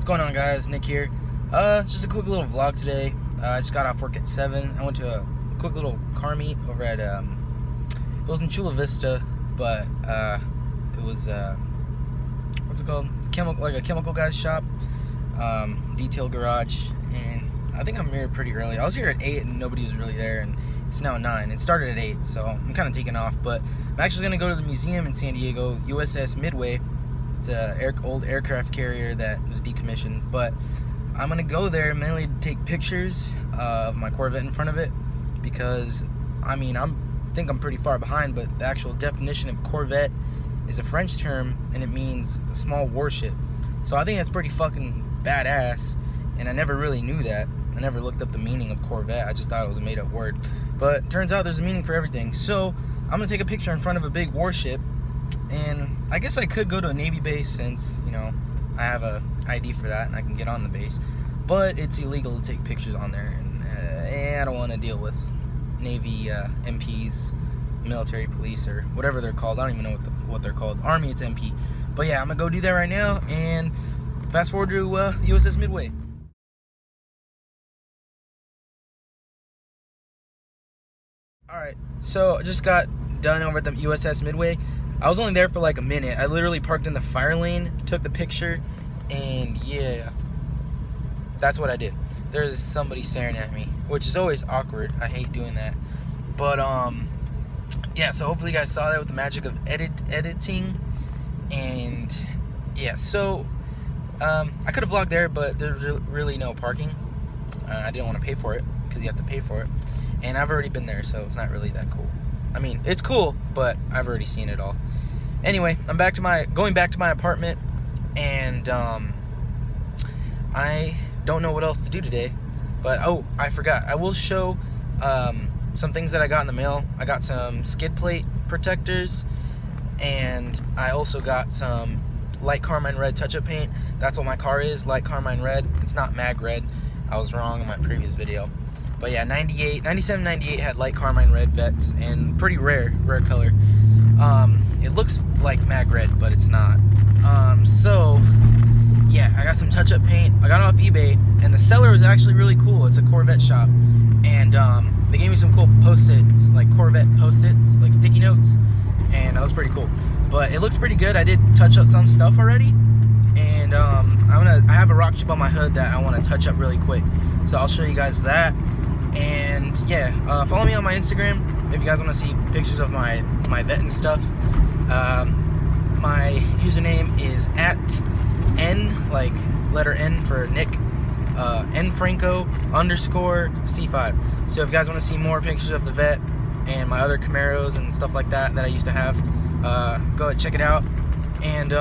What's going on, guys? Nick here. Just a quick little vlog today. I just got off work at 7. I went to a quick little car meet over at it was in Chula Vista, but it was what's it called? Like a chemical guy's shop, detail garage, and I think I'm here pretty early. I was here at 8 and nobody was really there, and it's now 9. It started at 8, so I'm kind of taking off. But I'm actually gonna go to the museum in San Diego, USS Midway. It's a old aircraft carrier that was decommissioned, but I'm gonna go there mainly to take pictures of my Corvette in front of it, because I mean I think I'm pretty far behind, but the actual definition of Corvette is a French term and it means a small warship. So I think that's pretty fucking badass, and I never really knew that. I never looked up the meaning of Corvette. I just thought it was a made-up word, but turns out there's a meaning for everything. So I'm gonna take a picture in front of a big warship, and I guess I could go to a Navy base since, you know, I have a ID for that and I can get on the base, but it's illegal to take pictures on there, and I don't want to deal with Navy MPs, military police, or whatever they're called. I don't even know what they're called. Army, it's MP. But yeah, I'm gonna go do that right now, and fast forward to USS Midway. Alright, so I just got done over at the USS Midway. I was only there for like a minute. I literally parked in the fire lane, took the picture, and yeah, that's what I did. There's somebody staring at me, which is always awkward. I hate doing that. But yeah, so hopefully you guys saw that with the magic of editing. And yeah, so I could have vlogged there, but there's really no parking. I didn't want to pay for it because you have to pay for it, and I've already been there, so it's not really that cool. I mean, it's cool, but I've already seen it all. Anyway, I'm going back to my apartment, and I don't know what else to do today. But oh, I forgot. I will show some things that I got in the mail. I got some skid plate protectors, and I also got some light carmine red touch-up paint. That's what my car is, light carmine red. It's not mag red. I was wrong in my previous video. But yeah, 97, 98 had light carmine red Vettes, and pretty rare color. It looks like mag red, but it's not. So yeah, I got some touch-up paint. I got it off eBay, and the seller was actually really cool. It's a Corvette shop, and they gave me some cool post-its, like Corvette post-its, like sticky notes, and that was pretty cool. But it looks pretty good. I did touch up some stuff already, and I have a rock chip on my hood that I want to touch up really quick, so I'll show you guys that. And yeah, follow me on my Instagram if you guys want to see pictures of my Vette and stuff. My username is @N, like letter N for Nick, nfranco_C5. So if you guys want to see more pictures of the Vette and my other Camaros and stuff like that I used to have, go ahead, check it out. And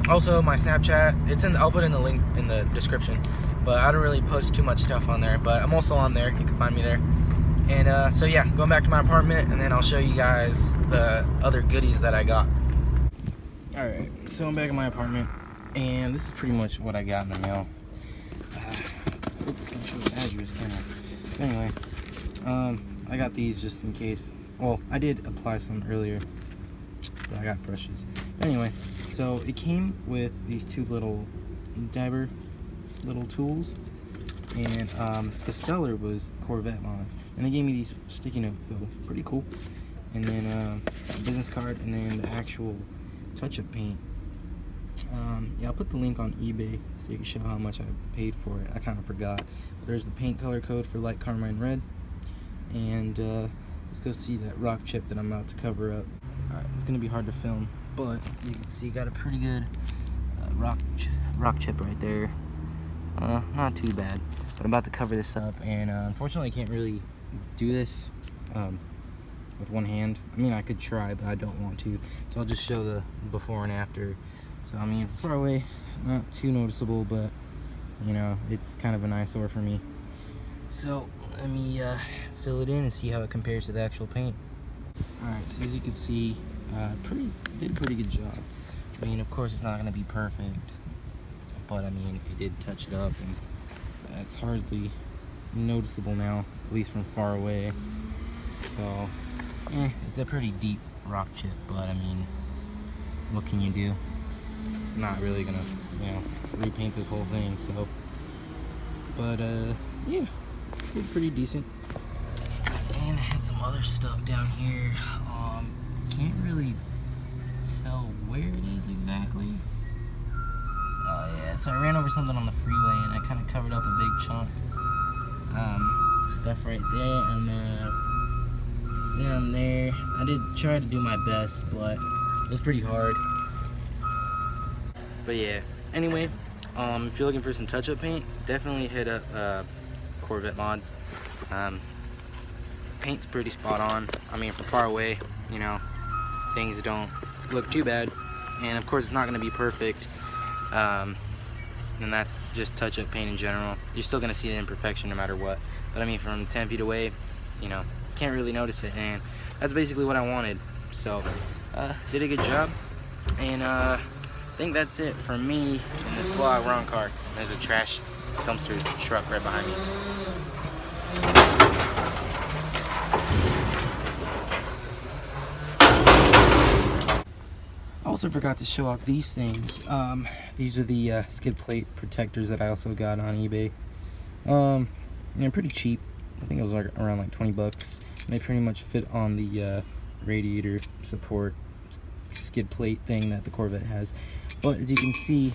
also my Snapchat, I'll put in the link in the description, but I don't really post too much stuff on there, but I'm also on there. You can find me there. And so yeah, going back to my apartment, and then I'll show you guys the other goodies that I got. Alright, so I'm back in my apartment, and this is pretty much what I got in the mail. Oops, can't show the address, can I? Anyway, I got these just in case. Well, I did apply some earlier, but I got brushes. Anyway, so it came with these two little dabber little tools, and the seller was Corvette mods, and they gave me these sticky notes, so pretty cool. And then a business card, and then the actual touch-up paint. Yeah, I'll put the link on eBay so you can show how much I paid for it. I kind of forgot. But there's the paint color code for light carmine red, and let's go see that rock chip that I'm about to cover up. Alright, it's gonna be hard to film, but you can see got a pretty good rock chip right there. Not too bad, but I'm about to cover this up, and unfortunately I can't really do this with one hand. I mean, I could try, but I don't want to, so I'll just show the before and after. So I mean, far away, not too noticeable, but you know, it's kind of an eyesore for me. So let me fill it in and see how it compares to the actual paint. Alright, so as you can see, did a pretty good job. I mean, of course it's not going to be perfect, but I mean, it did touch it up, and it's hardly noticeable now, at least from far away. So it's a pretty deep rock chip, but I mean, what can you do? I'm not really gonna, you know, repaint this whole thing. So, but yeah, did pretty decent. And I had some other stuff down here. Can't really tell where it is exactly. Oh yeah, so I ran over something on the freeway and I kind of covered up a big chunk. Stuff right there, and down there. I did try to do my best, but it was pretty hard. But yeah, anyway, if you're looking for some touch-up paint, definitely hit up Corvette Mods. Paint's pretty spot on. I mean, from far away, you know, things don't look too bad, and of course it's not going to be perfect, and that's just touch-up paint in general. You're still going to see the imperfection no matter what, but I mean, from 10 feet away, you know, can't really notice it, and that's basically what I wanted. So did a good job, and I think that's it for me in this vlog. We're on car. There's a trash dumpster truck right behind me. I also forgot to show off these things. These are the skid plate protectors that I also got on eBay. They're pretty cheap. I think it was like around like 20 bucks. They pretty much fit on the radiator support skid plate thing that the Corvette has. But as you can see,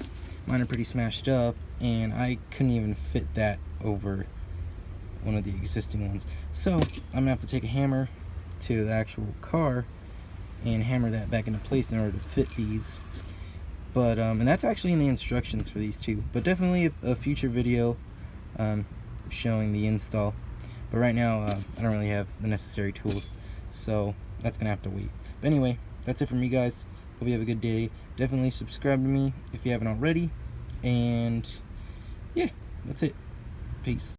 mine are pretty smashed up, and I couldn't even fit that over one of the existing ones. So I'm gonna have to take a hammer to the actual car and hammer that back into place in order to fit these. But and that's actually in the instructions for these two, but definitely a future video showing the install. But right now I don't really have the necessary tools, so that's gonna have to wait. But anyway, that's it for me, guys. Hope you have a good day. Definitely subscribe to me if you haven't already, and yeah, that's it. Peace.